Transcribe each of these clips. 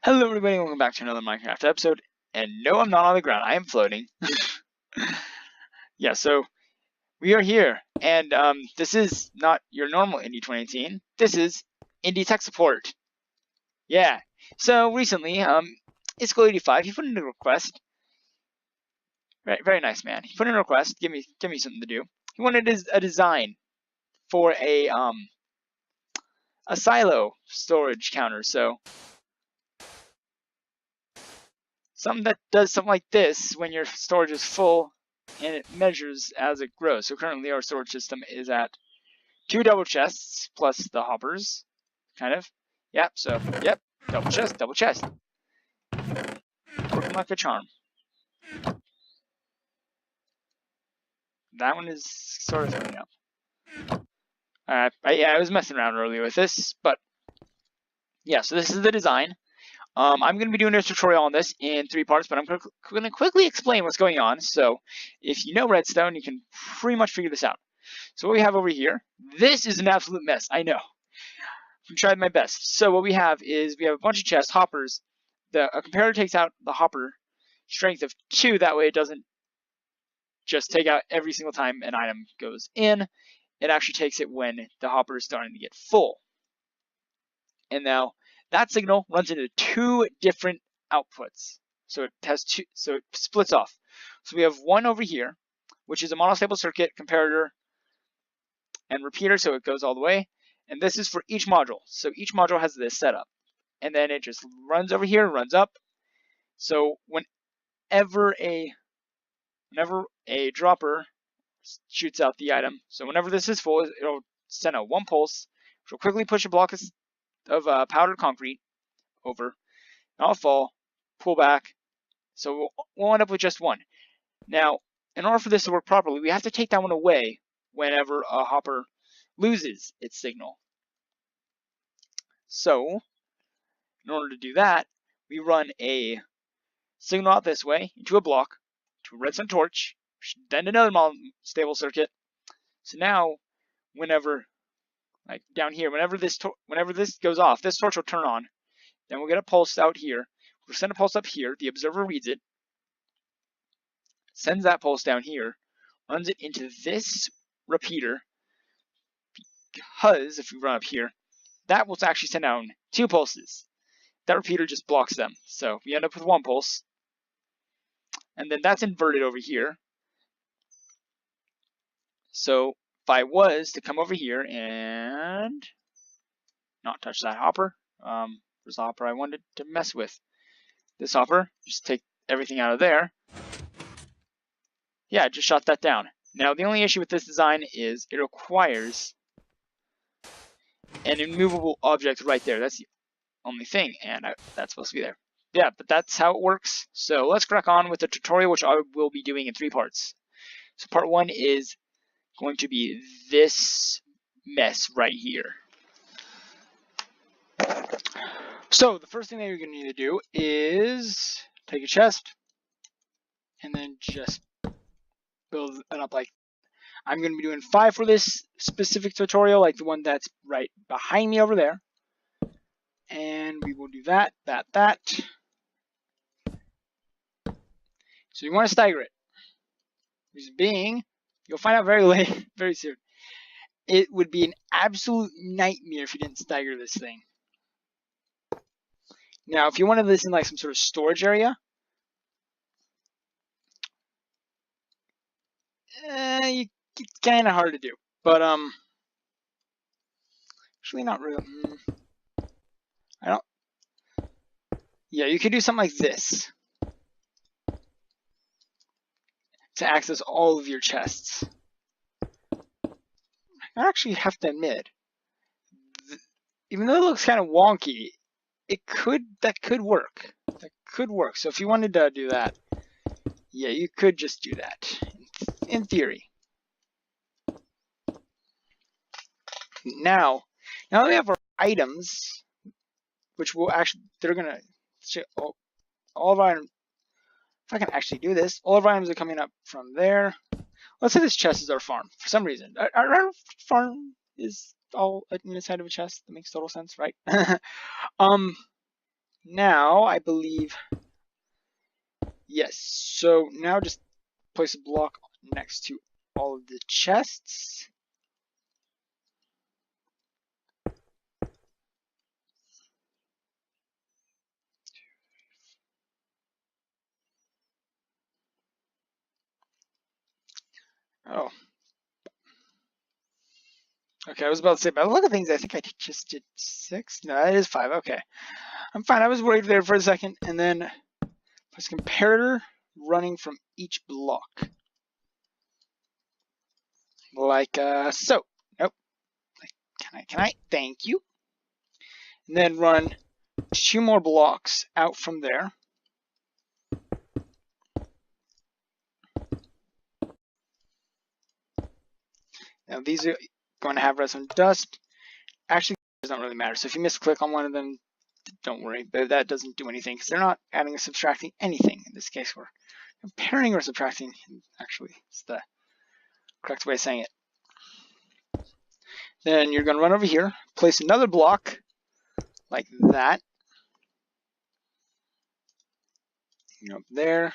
Hello everybody, welcome back to another Minecraft episode. And no, I'm not on the ground, I am floating. Yeah, so we are here, and this is not your normal Indie 2018. This is Indie Tech Support. Yeah, so recently, Isco85, he put in a request. Right, very nice man. He put in a request, give me something to do. He wanted a design for a silo storage counter, so something that does something like this when your storage is full and it measures as it grows. So currently our storage system is at 2 double chests plus the hoppers, kind of. Yep, so, yep, double chest, double chest. Working like a charm. That one is sort of filling up. Yeah, I was messing around earlier with this, but yeah, so this is the design. I'm going to be doing a tutorial on this in 3 parts, but I'm going to quickly explain what's going on. So if you know Redstone, you can pretty much figure this out. So what we have over here, this is an absolute mess, I know. I've tried my best. So what we have is we have a bunch of chests, hoppers. A comparator takes out the hopper strength of 2, that way it doesn't just take out every single time an item goes in. It actually takes it when the hopper is starting to get full. And now that signal runs into 2 different outputs. So it has 2, so it splits off. So we have one over here, which is a monostable circuit, comparator, and repeater, so it goes all the way. And this is for each module. So each module has this setup. And then it just runs over here, runs up. So whenever a dropper shoots out the item, so whenever this is full, it'll send out 1 pulse, which will quickly push a block of powdered concrete over, and I'll fall, pull back, so we'll end up with just 1. Now, in order for this to work properly, we have to take that one away whenever a hopper loses its signal. So, in order to do that, we run a signal out this way into a block, to a redstone torch, then another stable circuit. So now, whenever, like down here, whenever this goes off, this torch will turn on. Then we'll get a pulse out here. We'll send a pulse up here. The observer reads it, sends that pulse down here, runs it into this repeater. Because if we run up here, that will actually send down 2 pulses. That repeater just blocks them. So we end up with 1 pulse. And then that's inverted over here. So if I was to come over here and not touch that hopper, there's the hopper I wanted to mess with. This hopper, just take everything out of there. Yeah, just shot that down. Now the only issue with this design is it requires an immovable object right there. That's the only thing, and that's supposed to be there. Yeah, but that's how it works. So let's crack on with the tutorial, which I will be doing in 3 parts. So part 1 is going to be this mess right here. So the first thing that you're going to need to do is take a chest and then just build it up like I'm going to be doing 5 for this specific tutorial, like the one that's right behind me over there. And we will do that. So you want to stagger it. Reason being, you'll find out very soon. It would be an absolute nightmare if you didn't stagger this thing. Now, if you wanted this in like some sort of storage area, it's kind of hard to do. But actually not really. Yeah, you could do something like this to access all of your chests. I actually have to admit, even though it looks kind of wonky, that could work. That could work. So if you wanted to do that, yeah, you could just do that in theory. Now that we have our items, which will actually, they're gonna all of our items. If I can actually do this, all of our items are coming up from there. Let's say this chest is our farm for some reason. Our farm is all inside of a chest. That makes total sense, right? Now, I believe, yes, so now just place a block next to all of the chests. Oh. Okay, I was about to say, by the look of things, I think I just did 6. No, that is 5. Okay. I'm fine. I was worried there for a second. And then place comparator running from each block. Like so. Nope. Can I? Thank you. And then run 2 more blocks out from there. Now these are going to have redstone dust. Actually, it doesn't really matter. So if you misclick on one of them, don't worry. That doesn't do anything because they're not adding or subtracting anything. In this case, we're comparing or subtracting. Actually, it's the correct way of saying it. Then you're going to run over here, place another block like that. Go up there.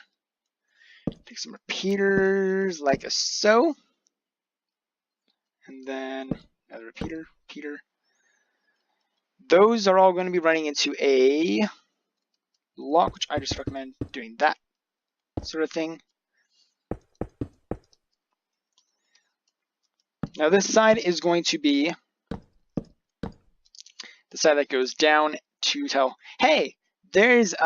Take some repeaters like so. And then another repeater. Those are all going to be running into a block, which I just recommend doing that sort of thing. Now this side is going to be the side that goes down to tell, hey, there's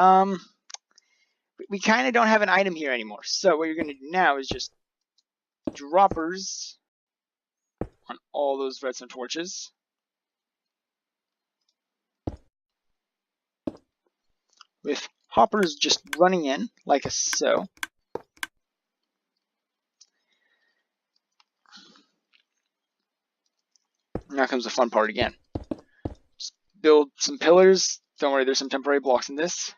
we kind of don't have an item here anymore. So what you're going to do now is just droppers on all those redstone torches. With hoppers just running in like so. Now comes the fun part again. Just build some pillars. Don't worry, there's some temporary blocks in this.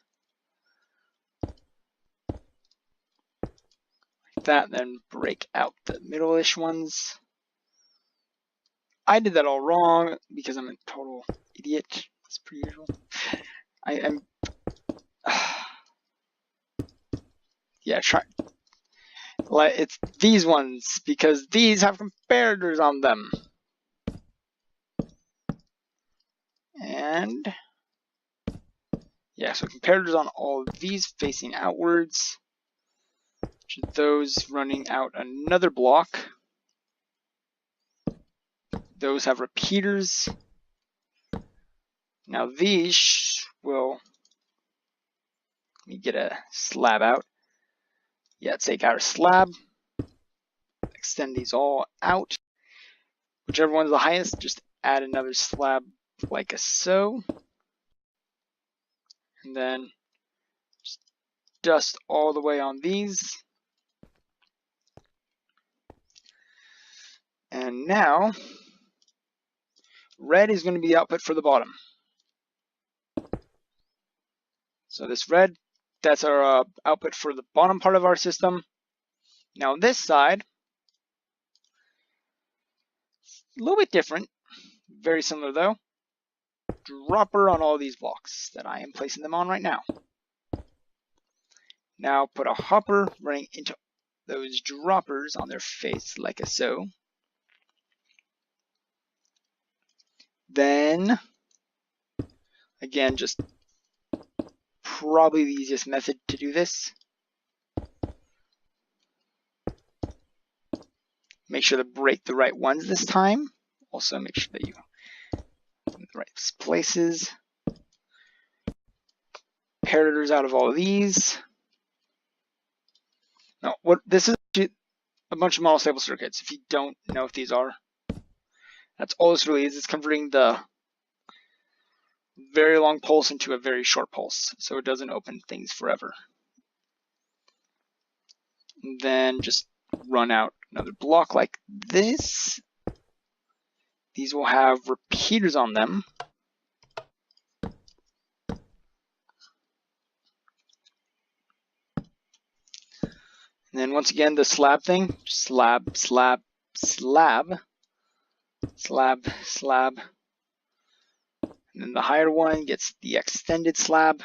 Like that, then break out the middle-ish ones. I did that all wrong because I'm a total idiot. As per usual. I'm yeah, try. Like it's these ones because these have comparators on them. And yeah, so comparators on all of these facing outwards. Those running out another block. Those have repeaters. Now these will, let me get a slab out. Yeah, take our slab. Extend these all out. Whichever one's the highest, just add another slab like so. And then just dust all the way on these. And now, red is going to be the output for the bottom. So this red, that's our output for the bottom part of our system. Now on this side, a little bit different, very similar though. Dropper on all these blocks that I am placing them on right now. Now put a hopper running into those droppers on their face like so. Then, again, just probably the easiest method to do this. Make sure to break the right ones this time. Also make sure that you in the right places. Comparators out of all of these. Now, what this is a bunch of monostable circuits. If you don't know what these are, that's all this really is. It's converting the very long pulse into a very short pulse, so it doesn't open things forever. And then just run out another block like this. These will have repeaters on them. And then once again, the slab thing, slab, slab, slab, slab, slab. And then the higher one gets the extended slab.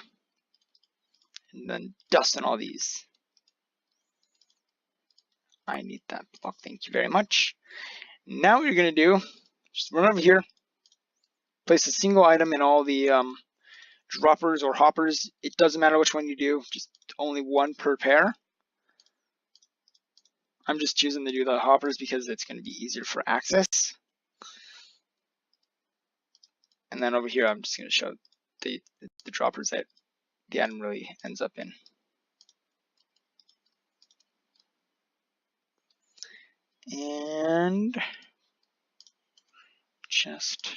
And then dust on all these. I need that block, thank you very much. Now what you're going to do, just run over here, place a single item in all the droppers or hoppers. It doesn't matter which one you do, just only one per pair. I'm just choosing to do the hoppers because it's going to be easier for access. And then over here, I'm just going to show the droppers that the item really ends up in. And chest.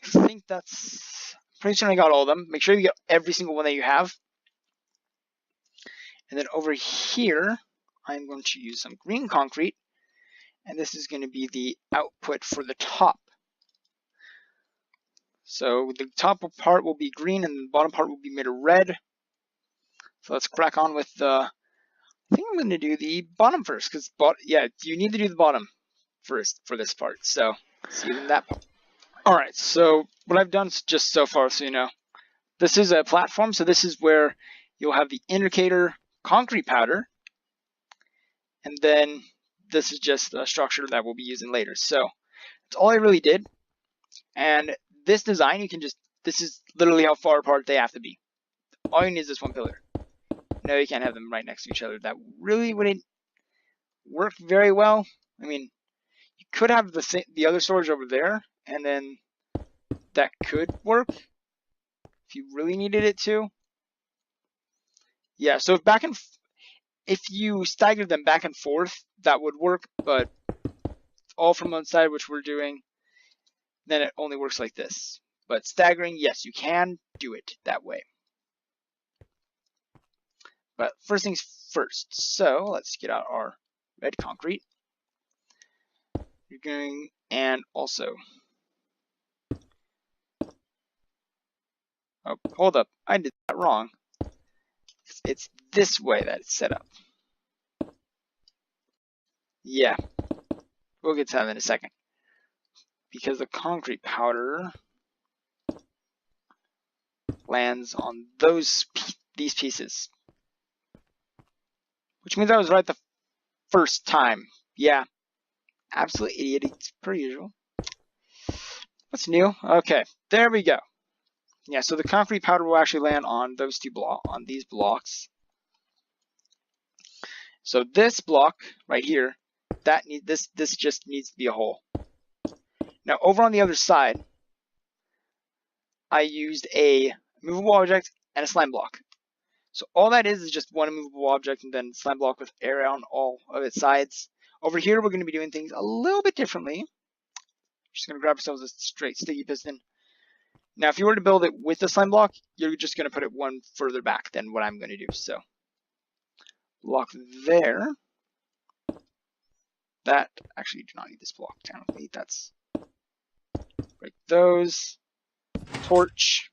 I think that's pretty soon I got all of them. Make sure you get every single one that you have. And then over here, I'm going to use some green concrete. And this is going to be the output for the top. So the top part will be green and the bottom part will be made of red. So let's crack on with the, I think I'm going to do the bottom first, because yeah, you need to do the bottom first for this part. So let's do that part. Alright, so what I've done just so far, so you know, this is a platform, so this is where you'll have the indicator concrete powder, and then this is just a structure that we'll be using later. So that's all I really did. And this design, you can just, this is literally how far apart they have to be. All you need is this one pillar. No, you can't have them right next to each other. That really wouldn't work very well. I mean, you could have the other storage over there, and then that could work if you really needed it to. Yeah, so if you staggered them back and forth, that would work, but all from one side, which we're doing, then it only works like this. But staggering, yes, you can do it that way. But first things first, so let's get out our red concrete. You're going, and also, oh, hold up, I did that wrong. It's this way that it's set up. Yeah, we'll get to that in a second. Because the concrete powder lands on these pieces. Which means I was right the first time. Yeah, absolute idiot, it's per usual. What's new? Okay, there we go. Yeah, so the concrete powder will actually land on those these blocks. So this block right here, this just needs to be a hole. Now over on the other side, I used a movable object and a slime block. So all that is just one movable object and then slime block with area on all of its sides. Over here, we're going to be doing things a little bit differently. Just going to grab ourselves a straight sticky piston. Now, if you were to build it with the slime block, you're just going to put it one further back than what I'm going to do. So, block there. That, actually, you do not need this block, technically. That's, break those. Torch.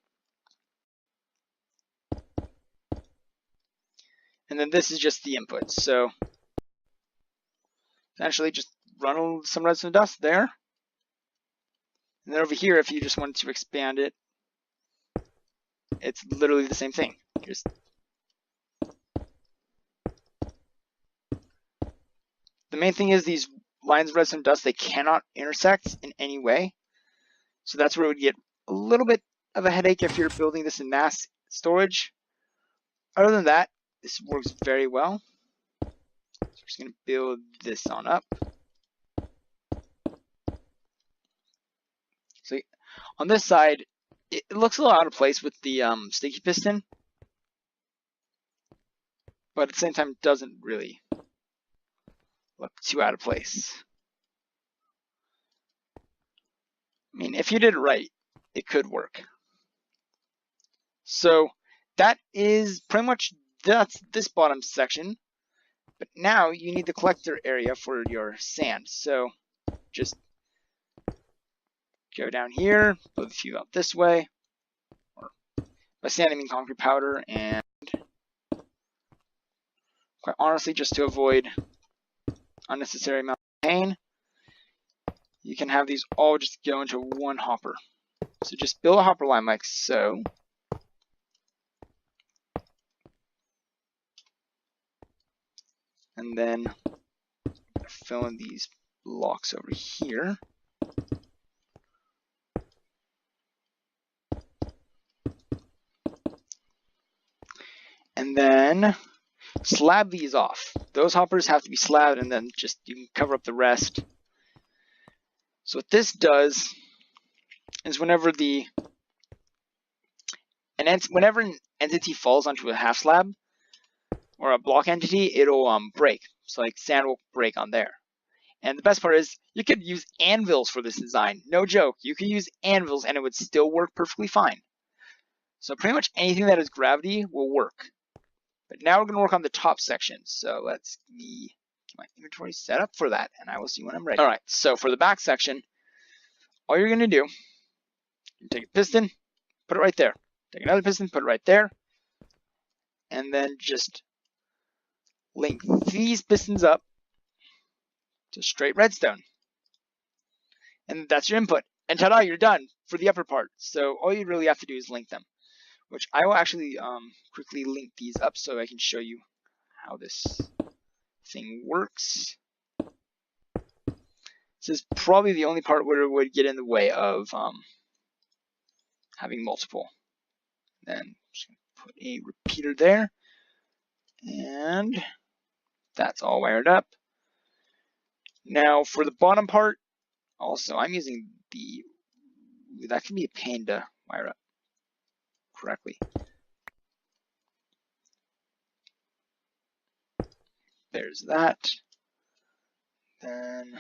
And then this is just the input. So, essentially, just run some redstone dust there. And then over here, if you just wanted to expand it, it's literally the same thing. Just the main thing is these lines of redstone dust, they cannot intersect in any way. So that's where it would get a little bit of a headache if you're building this in mass storage. Other than that, this works very well. So we're just going to build this on up. So on this side, it looks a little out of place with the sticky piston, but at the same time, it doesn't really look too out of place. I mean, if you did it right, it could work. So that is pretty much this bottom section. But now you need the collector area for your sand. So just go down here, build a few out this way. Or by sand I mean concrete powder, and quite honestly, just to avoid unnecessary amount of pain, you can have these all just go into one hopper. So just build a hopper line like so. And then fill in these blocks over here. And then slab these off. Those hoppers have to be slabbed, and then just you can cover up the rest. So what this does is whenever an entity falls onto a half slab or a block entity, it'll break. So like sand will break on there. And the best part is you could use anvils for this design. No joke. You could use anvils and it would still work perfectly fine. So pretty much anything that is gravity will work. But now we're going to work on the top section. So let's get my inventory set up for that, and I will see when I'm ready. All right, so for the back section, all you're going to do, you take a piston, put it right there. Take another piston, put it right there. And then just link these pistons up to straight redstone. And that's your input. And ta-da, you're done for the upper part. So all you really have to do is link them, which I will actually quickly link these up so I can show you how this thing works. This is probably the only part where it would get in the way of having multiple. Then I'm just going to put a repeater there. And that's all wired up. Now for the bottom part, also I'm using that can be a pain to wire up correctly. There's that. Then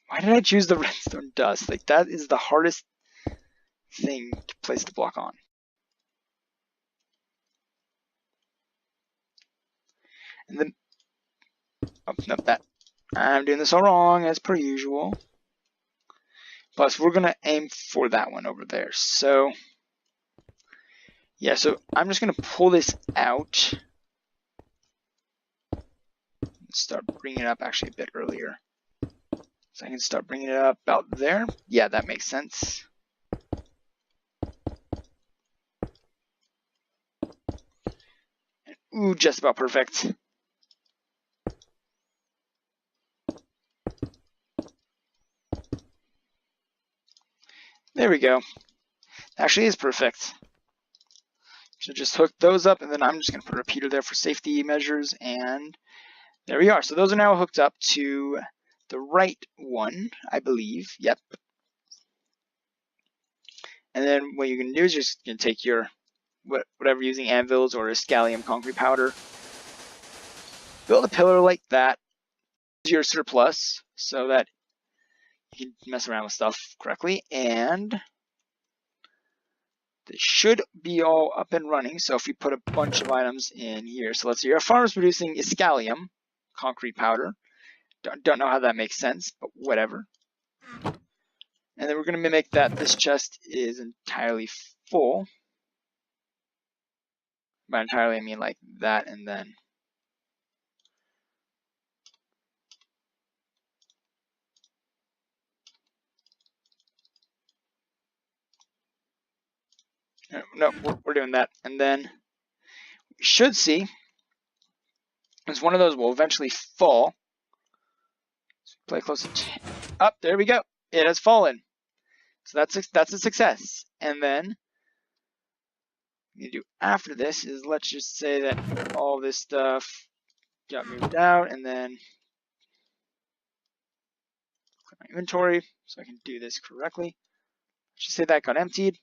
why did I choose the redstone dust? Like that is the hardest thing to place the block on. And then not that. I'm doing this all wrong as per usual. Plus we're gonna aim for that one over there. So yeah, so I'm just gonna pull this out. Start bringing it up actually a bit earlier. So I can start bringing it up about there. Yeah, that makes sense. Ooh, just about perfect. There we go. Actually is perfect. So just hook those up, and then I'm just going to put a repeater there for safety measures, and there we are. So those are now hooked up to the right one, I believe. Yep. And then what you're going to do is you're just going to take your whatever you're using, anvils or a scallium concrete powder, build a pillar like that. Your surplus so that you can mess around with stuff correctly, and this should be all up and running. So if we put a bunch of items in here, so let's say your farm is producing scallium concrete powder. Don't know how that makes sense, but whatever. And then we're going to mimic that this chest is entirely full. By entirely I mean like that, and then no, we're doing that. And then we should see is one of those will eventually fall. So play close up. There we go. It has fallen. So that's a success. And then what you do after this is, let's just say that all this stuff got moved out, and then click my inventory so I can do this correctly. Let's just say that got emptied.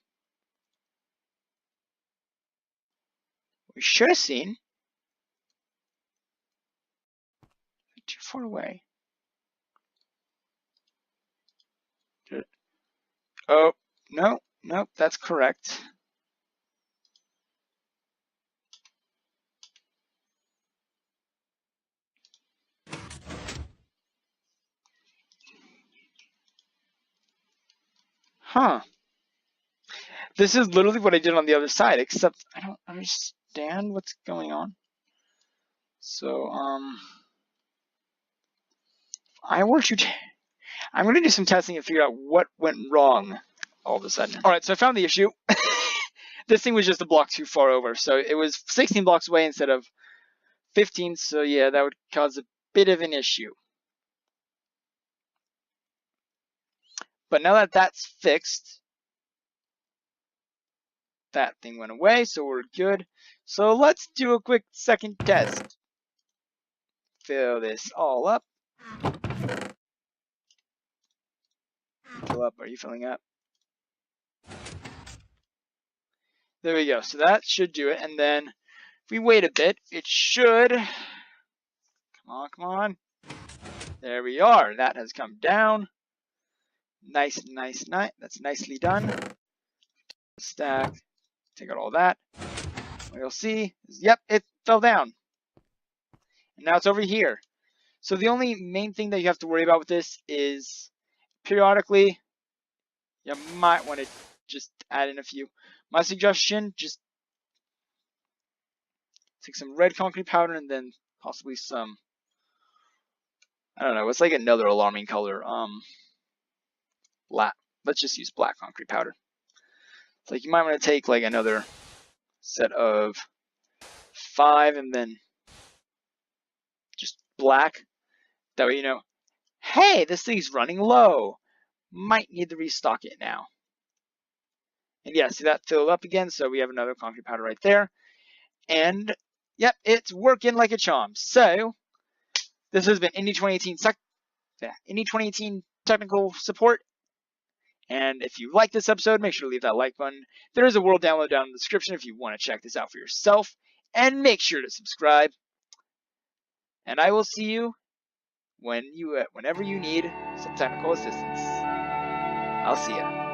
We should have seen too far away. Oh, no, nope, that's correct. Huh. This is literally what I did on the other side, except I don't understand what's going on. So, I were to I'm going to do some testing and figure out what went wrong all of a sudden. All right, so I found the issue. This thing was just a block too far over. So it was 16 blocks away instead of 15. So yeah, that would cause a bit of an issue. But now that that's fixed, that thing went away, so we're good. So let's do a quick second test. Fill this all up. Fill up, are you filling up? There we go, so that should do it. And then if we wait a bit, it should, come on. There we are, that has come down. Nice, that's nicely done. Stack, take out all that. What you'll see is, yep, it fell down. And now it's over here. So the only main thing that you have to worry about with this is periodically, you might want to just add in a few. My suggestion, just take some red concrete powder and then possibly some, I don't know, it's like another alarming color. Let's just use black concrete powder. It's like you might want to take like another set of 5 and then just black. That way you know, hey, this thing's running low. Might need to restock it now. And yeah, see that filled up again, so we have another concrete powder right there. And yep, it's working like a charm. So this has been Indy 2018 technical support. And if you like this episode, make sure to leave that like button. There is a world download down in the description if you want to check this out for yourself. And make sure to subscribe. And I will see you whenever you need some technical assistance. I'll see ya.